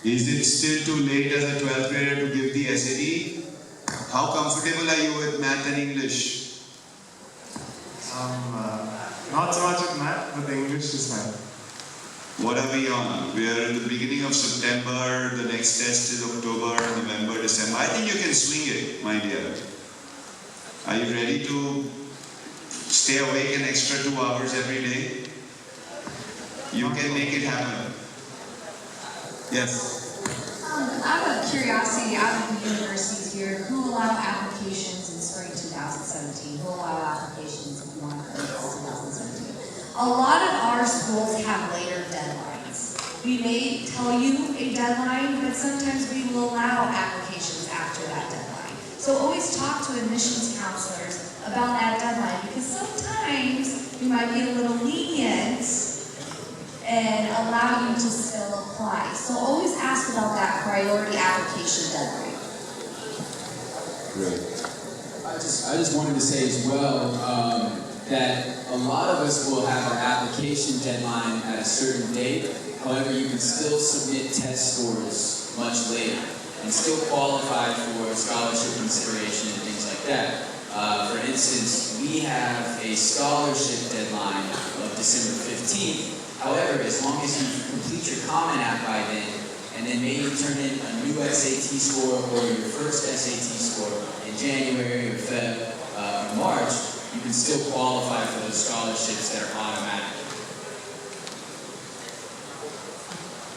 Is it still too late as a 12th grader to give the SAT? How comfortable are you with math and English? Not so much with math, but the English is fine. What are we on? We are in the beginning of September, the next test is October, November, December. I think you can swing it, my dear. Are you ready to stay awake an extra 2 hours every day? You can make it happen. Yes? I have a curiosity out of the universities here. Who allow applications in spring 2017? Who allow applications in fall 2017? A lot of our schools have later deadlines. We may tell you a deadline, but sometimes we will allow applications after that deadline. So always talk to admissions counselors about that deadline, because sometimes we might be a little lenient and allow you to still apply. So always ask about that priority application deadline. Great. I just wanted to say as well that a lot of us will have our application deadline at a certain date. However, you can still submit test scores much later and still qualify for scholarship consideration and things like that. For instance, we have a scholarship deadline of December 15th. However, as long as you complete your Common App by then, and then maybe turn in a new SAT score or your first SAT score in January or Feb or March, you can still qualify for those scholarships that are automatic.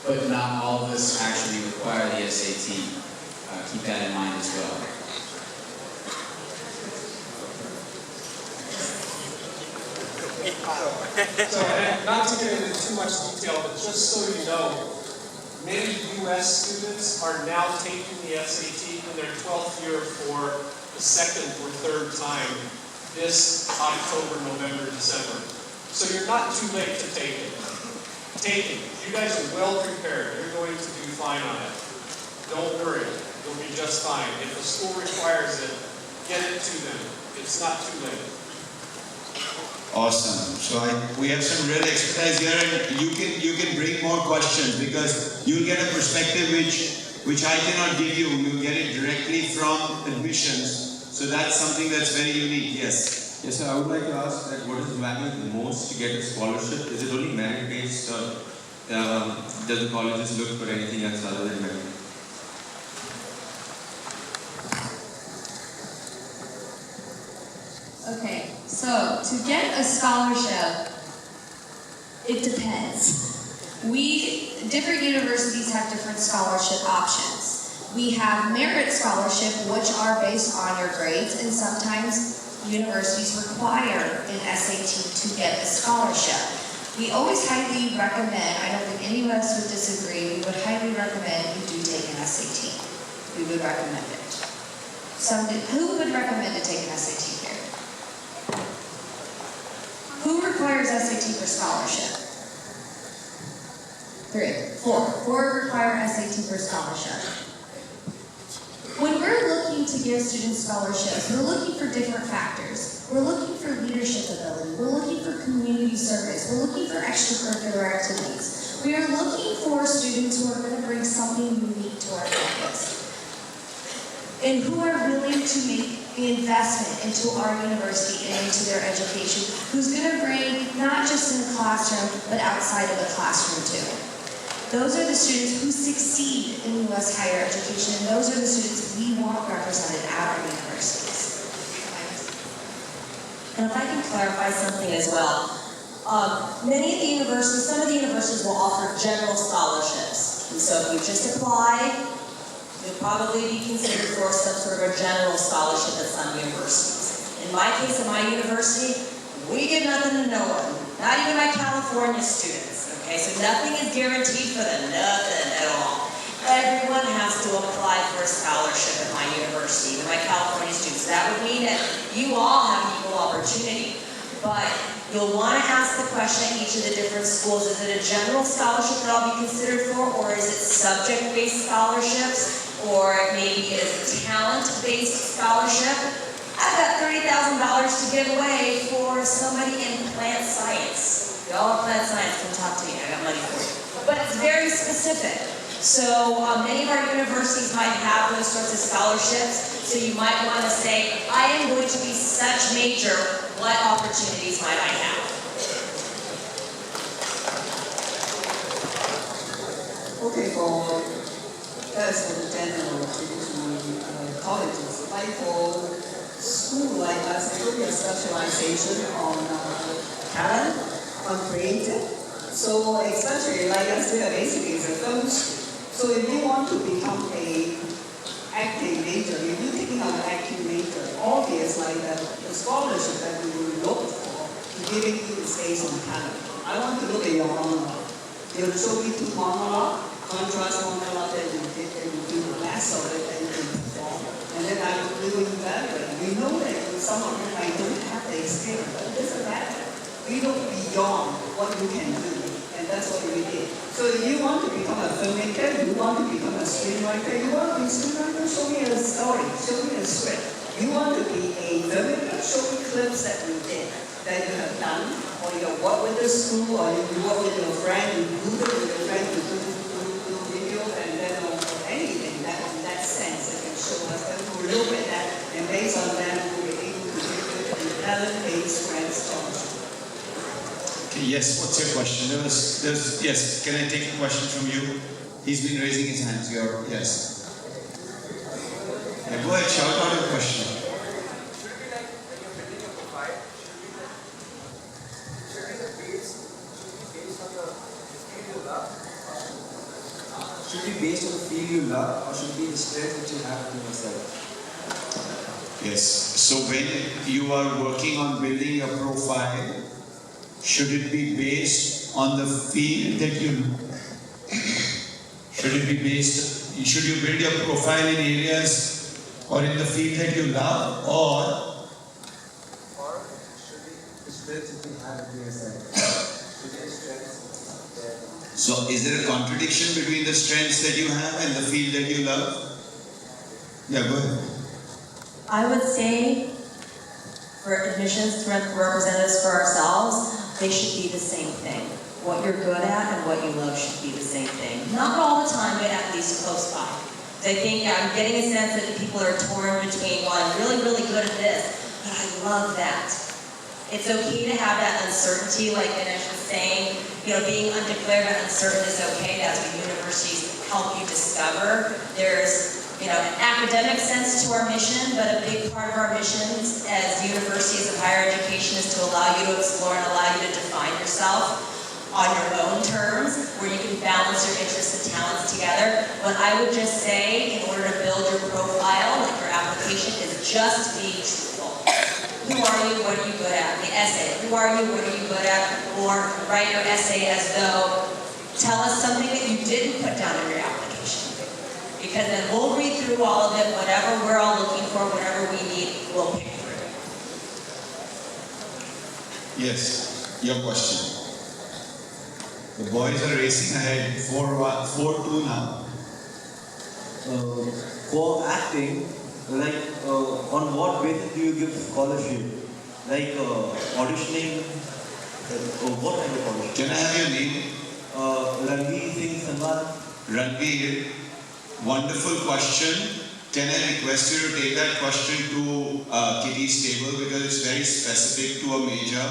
But not all of us actually require the SAT. Keep that in mind as well. So, and not to get into too much detail, but just so you know, many U.S. students are now taking the SAT in their 12th year for the second or third time this October, November, December. So you're not too late to take it. Take it. You guys are well prepared. You're going to do fine on it. Don't worry. You'll be just fine. If the school requires it, get it to them. It's not too late. Awesome. So we have some real expertise here, and you can bring more questions, because you'll get a perspective which I cannot give you. You'll get it directly from admissions. So that's something that's very unique. Yes. Yes, sir. I would like to ask that what is valued the most to get a scholarship? Is it only merit-based, or does the colleges look for anything else other than merit? Okay, so to get a scholarship, it depends. Different universities have different scholarship options. We have merit scholarship, which are based on your grades, and sometimes universities require an SAT to get a scholarship. We always highly recommend, I don't think any of us would disagree, we would highly recommend you do take an SAT. We would recommend it. Who would recommend to take an SAT here? Who requires SAT for scholarship? 3, 4. 4 require SAT for scholarship. When we're looking to give students scholarships, we're looking for different factors. We're looking for leadership ability. We're looking for community service. We're looking for extracurricular activities. We are looking for students who are going to bring something unique to our campus, and who are willing to make the investment into our university and into their education, who's going to bring not just in the classroom, but outside of the classroom too. Those are the students who succeed in U.S. higher education, and those are the students we want represented at our universities. And if I can clarify something as well, many of the universities, some of the universities will offer general scholarships. And so if you just apply, you'll probably be considered for some sort of a general scholarship at some universities. In my case, at my university, we give nothing to no one, not even my California students. Okay, so nothing is guaranteed for them, nothing at all. Everyone has to apply for a scholarship at my university, even my California students. That would mean that you all have equal opportunity. But you'll want to ask the question at each of the different schools, is it a general scholarship that I'll be considered for, or is it subject-based scholarships, or maybe it is a talent-based scholarship? I've got $30,000 to give away for somebody in plant science. Y'all in plant science can talk to me, I got money for you. But it's very specific. So many of our universities might have those sorts of scholarships. So you might want to say, I am going to be such major, what opportunities might I have? Okay, that's for the general traditional colleges. Like for school like us, there will be a specialization on talent, on creative. So especially like us, we are basically a film school. So if you want to become a acting major, if you're taking an acting major, obvious like that, the scholarship that we will look for, giving you is based on talent. I want to look at your monologue. You show me two monologue, contrast monologue that you did, and you do the best of it, and you perform. And then I will evaluate. We know that some of them I don't have the experience, but it doesn't matter. We look beyond what you can do, and that's what we did. So if you want to become a filmmaker, you want to become a screenwriter, you want to be a screenwriter, show me a story, show me a script. You want to be a filmmaker, show me clips that you did, that you have done, or you have worked with the school, or you work with your friend, you do it with your friend, you do video, and then or anything that in that sense that can show us that we look at that, and based on that, we'll be able to give you a talent-based grant scholarship. Okay, yes, what's your question? Yes, can I take a question from you? He's been raising his hands. Yes. Yeah, go ahead, shout out your question. Should be based on the field you love, or should it be the strength that you have in yourself? Yes. So when you are working on building a profile, should it be based on the field that you should you build your profile in areas or in the field that you love, or should be the strength that you have in yourself? Should be the strength there. so is there a contradiction between the strengths that you have and the field that you love? Yeah, go ahead. I would say for admissions representatives for ourselves, they should be the same thing. What you're good at and what you love should be the same thing. Not all the time, but at least close by. I think I'm getting a sense that the people are torn between, well, I'm really, really good at this, but I love that. It's okay to have that uncertainty, like Ganesh was saying, being undeclared and uncertain is okay. That's what universities help you discover. There's an academic sense to our mission, but a big part of our mission as universities of higher education is to allow you to explore and allow you to define yourself on your own terms, where you can balance your interests and talents together. But I would just say, in order to build your profile, like your application, is just be truthful. Who are you? What are you good at? The essay. Who are you? What are you good at? Or write your essay as though, tell us something that you didn't put down in your application. Because then we'll read through all of it, whatever we're all looking for, whatever we need, we'll pick through. Yes, your question. The boys are racing ahead, 4-2 now. For acting, on what basis do you give scholarship? Like auditioning, what kind of audition? Can I have your name? Ranveer Singh Sanwal. Ranveer, wonderful question. Can I request you to take that question to Kitty's table, because it's very specific to a major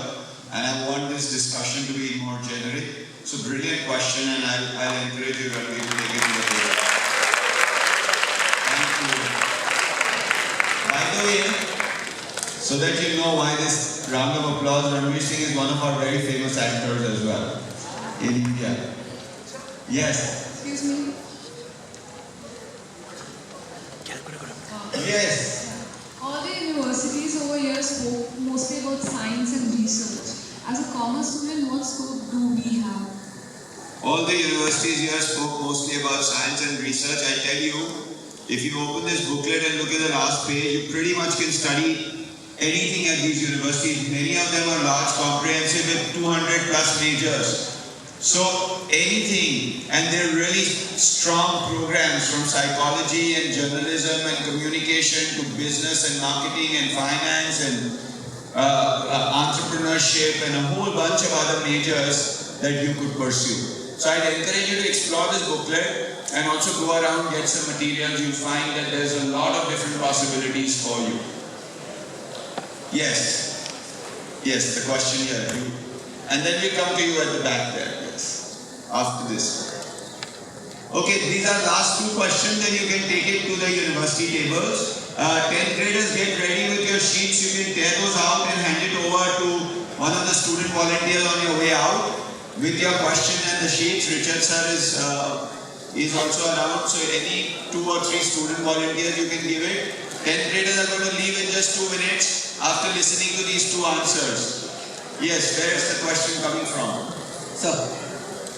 and I want this discussion to be more generic. So brilliant question, and I'll encourage you, Ranveer, to take it to the table. Thank you. By the way, so that you know why this round of applause, Ranveer Singh is one of our very famous actors as well in India. Yes. Excuse me. Yes. All the universities over here spoke mostly about science and research. As a commerce student, what scope do we have? All the universities here spoke mostly about science and research. I tell you, if you open this booklet and look at the last page, you pretty much can study anything at these universities. Many of them are large, comprehensive with 200 plus majors. So anything, and they're really strong programs from psychology and journalism and communication to business and marketing and finance and entrepreneurship and a whole bunch of other majors that you could pursue. So I'd encourage you to explore this booklet and also go around, get some materials. You'll find that there's a lot of different possibilities for you. Yes. Yes, the question here. And then we come to you at the back there. Yes. After this. Okay, these are last two questions, then you can take it to the university tables. 10th graders, get ready with your sheets. You can tear those out and hand it over to one of the student volunteers on your way out with your question and the sheets. Richard sir is also around, so any 2 or 3 student volunteers you can give it. 10th graders are going to leave in just 2 minutes after listening to these 2 answers. Yes, where is the question coming from? Sir.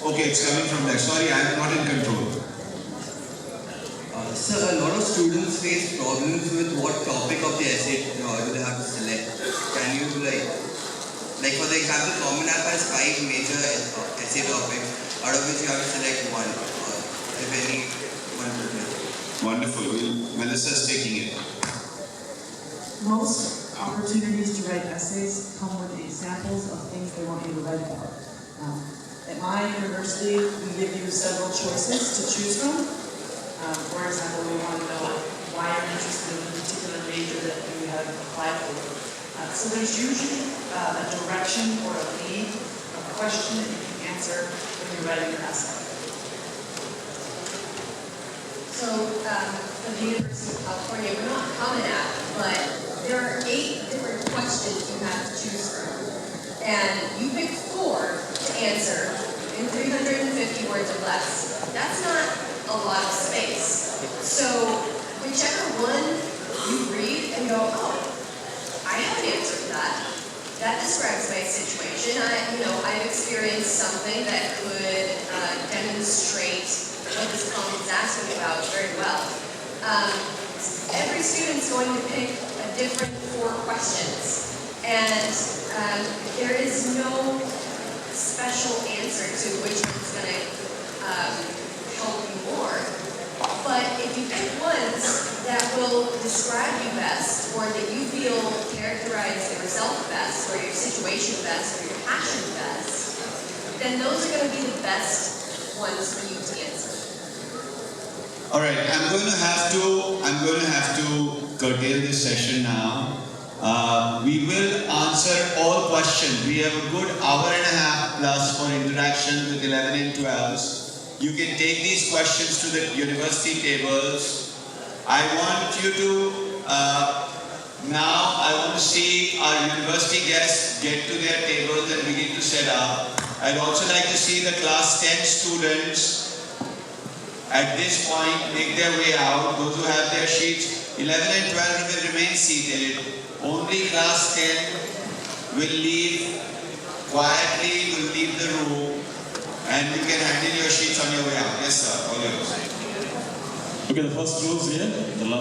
Okay, it's coming from there. Sorry, I am not in control. Sir, a lot of students face problems with what topic of the essay do they have to select. Can you like for the example, Common App has 5 major essay topics, out of which you have to select one, if any one. Wonderful. Melissa's taking it. Most opportunities to write essays come with examples of things they want you to write about. At my university, we give you several choices to choose from. For example, we want to know why you're interested in a particular major that you have applied for. So there's usually a direction or a lead, a question that you can answer when you're writing your essay. So, for the University of California, we're not Common App, but there are 8 different questions you have to choose from. And you pick 4 to answer in 350 words or less. That's not a lot of space. So whichever one you read and go, oh, I have an answer for that. That describes my situation. I've experienced something that could demonstrate what this comment is asking about very well. Every student's going to pick a different 4 questions. And there is no special answer to which one's going to help you more. But if you pick ones that will describe you best, or that you feel characterize yourself best, or your situation best, or your passion best, then those are going to be the best ones for you to answer. All right, I'm going to have to curtail this session now. We will answer all questions. We have a good hour and a half plus for interaction with 11 and 12s. You can take these questions to the university tables. I want you to, I want to see our university guests get to their tables and begin to set up. I'd also like to see the class 10 students at this point make their way out. Those who have their sheets, 11 and 12 will remain seated. Only class 10 will leave quietly, will leave the room, and you can hand in your sheets on your way out. Yes, sir. All yours. Okay, the first row is here. The last